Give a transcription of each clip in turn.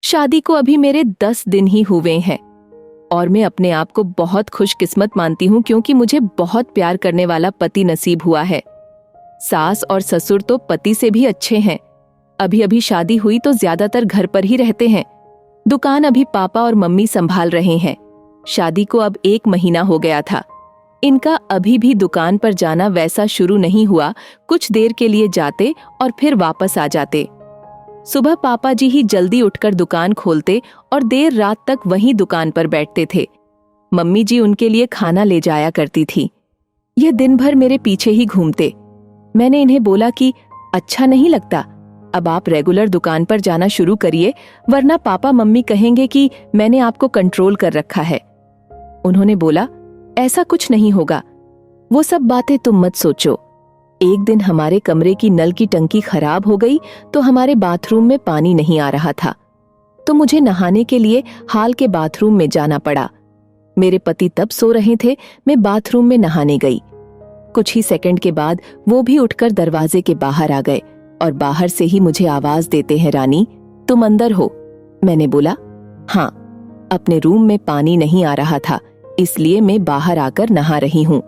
शादी को अभी मेरे 10 दिन ही हुए हैं और मैं अपने आप को बहुत खुशकिस्मत मानती हूँ क्योंकि मुझे बहुत प्यार करने वाला पति नसीब हुआ है। सास और ससुर तो पति से भी अच्छे हैं। अभी अभी शादी हुई तो ज्यादातर घर पर ही रहते हैं। दुकान अभी पापा और मम्मी संभाल रहे हैं। शादी को अब 1 महीना हो गया था। इनका अभी भी दुकान पर जाना वैसा शुरू नहीं हुआ। कुछ देर के लिए जाते और फिर वापस आ जाते। सुबह पापा जी ही जल्दी उठकर दुकान खोलते और देर रात तक वहीं दुकान पर बैठते थे। मम्मी जी उनके लिए खाना ले जाया करती थी। यह दिन भर मेरे पीछे ही घूमते। मैंने इन्हें बोला कि अच्छा नहीं लगता, अब आप रेगुलर दुकान पर जाना शुरू करिए, वरना पापा मम्मी कहेंगे कि मैंने आपको कंट्रोल कर रखा है। उन्होंने बोला, ऐसा कुछ नहीं होगा, वो सब बातें तुम मत सोचो। एक दिन हमारे कमरे की नल की टंकी खराब हो गई तो हमारे बाथरूम में पानी नहीं आ रहा था, तो मुझे नहाने के लिए हाल के बाथरूम में जाना पड़ा। मेरे पति तब सो रहे थे। मैं बाथरूम में नहाने गई। कुछ ही सेकंड के बाद वो भी उठकर दरवाजे के बाहर आ गए और बाहर से ही मुझे आवाज देते हैं, रानी तुम अंदर हो? मैंने बोला, हाँ। अपने रूम में पानी नहीं आ रहा था, इसलिए मैं बाहर आकर नहा रही हूँ।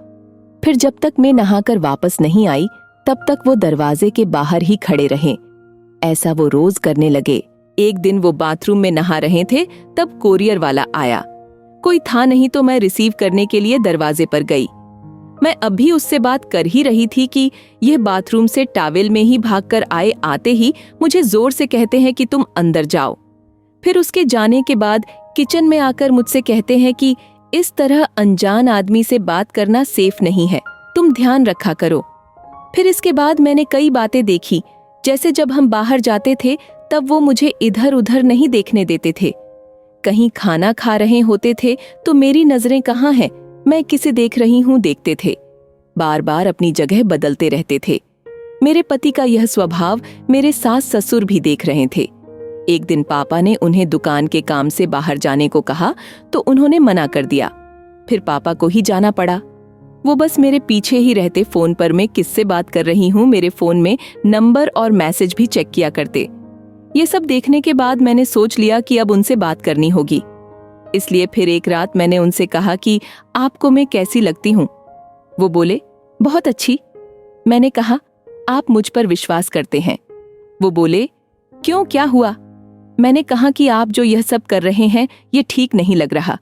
फिर जब तक मैं नहाकर वापस नहीं आई तब तक वो दरवाजे के बाहर ही खड़े रहे। ऐसा वो रोज करने लगे। एक दिन वो बाथरूम में नहा रहे थे, तब कोरियर वाला आया। कोई था नहीं तो मैं रिसीव करने के लिए दरवाजे पर गई। मैं अभी उससे बात कर ही रही थी कि यह बाथरूम से टॉवेल में ही भागकर आए। आते ही मुझे जोर से कहते हैं कि तुम अंदर जाओ। फिर उसके जाने के बाद किचन में आकर मुझसे कहते हैं कि इस तरह अनजान आदमी से बात करना सेफ नहीं है, तुम ध्यान रखा करो। फिर इसके बाद मैंने कई बातें देखी, जैसे जब हम बाहर जाते थे तब वो मुझे इधर उधर नहीं देखने देते थे। कहीं खाना खा रहे होते थे तो मेरी नजरें कहाँ हैं, मैं किसे देख रही हूँ देखते थे। बार बार अपनी जगह बदलते रहते थे। मेरे पति का यह स्वभाव मेरे सास ससुर भी देख रहे थे। एक दिन पापा ने उन्हें दुकान के काम से बाहर जाने को कहा तो उन्होंने मना कर दिया। फिर पापा को ही जाना पड़ा। वो बस मेरे पीछे ही रहते। फोन पर मैं किससे बात कर रही हूँ मेरे फोन में नंबर और मैसेज भी चेक किया करते। ये सब देखने के बाद मैंने सोच लिया कि अब उनसे बात करनी होगी। इसलिए फिर एक रात मैंने उनसे कहा कि आपको मैं कैसी लगती हूँ? वो बोले, बहुत अच्छी। मैंने कहा, आप मुझ पर विश्वास करते हैं? वो बोले, क्यों, क्या हुआ? मैंने कहा कि आप जो यह सब कर रहे हैं ये ठीक नहीं लग रहा।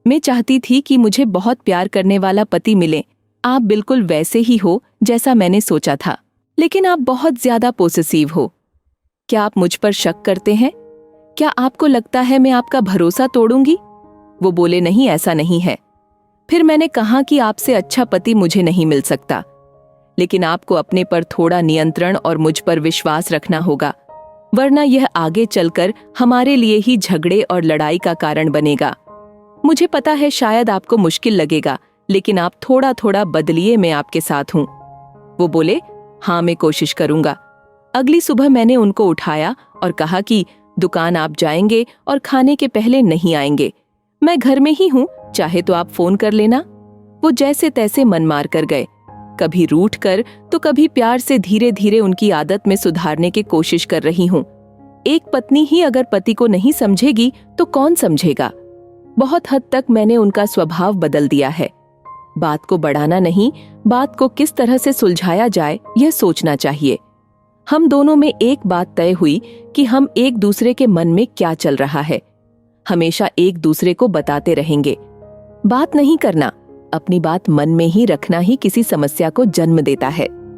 मैं चाहती थी कि मुझे बहुत प्यार करने वाला पति मिले। आप बिल्कुल वैसे ही हो जैसा मैंने सोचा था, लेकिन आप बहुत ज्यादा पॉसेसिव हो। क्या आप मुझ पर शक करते हैं? क्या आपको लगता है मैं आपका भरोसा तोड़ूंगी? वो बोले, नहीं, ऐसा नहीं है। फिर मैंने कहा कि आपसे अच्छा पति मुझे नहीं मिल सकता, लेकिन आपको अपने पर थोड़ा नियंत्रण और मुझ पर विश्वास रखना होगा, वरना यह आगे चलकर हमारे लिए ही झगड़े और लड़ाई का कारण बनेगा। मुझे पता है शायद आपको मुश्किल लगेगा, लेकिन आप थोड़ा थोड़ा बदलिए, मैं आपके साथ हूँ। वो बोले, हाँ, मैं कोशिश करूंगा। अगली सुबह मैंने उनको उठाया और कहा कि दुकान आप जाएंगे और खाने के पहले नहीं आएंगे। मैं घर में ही हूँ, चाहे तो आप फोन कर लेना। वो जैसे तैसे मन मार कर गए, कभी रूठ कर तो कभी प्यार से धीरे धीरे उनकी आदत में सुधारने की कोशिश कर रही हूँ। एक पत्नी ही अगर पति को नहीं समझेगी तो कौन समझेगा? बहुत हद तक मैंने उनका स्वभाव बदल दिया है। बात को बढ़ाना नहीं, बात को किस तरह से सुलझाया जाए यह सोचना चाहिए। हम दोनों में एक बात तय हुई कि हम एक दूसरे के मन में क्या चल रहा है हमेशा एक दूसरे को बताते रहेंगे। बात नहीं करना, अपनी बात मन में ही रखना ही किसी समस्या को जन्म देता है।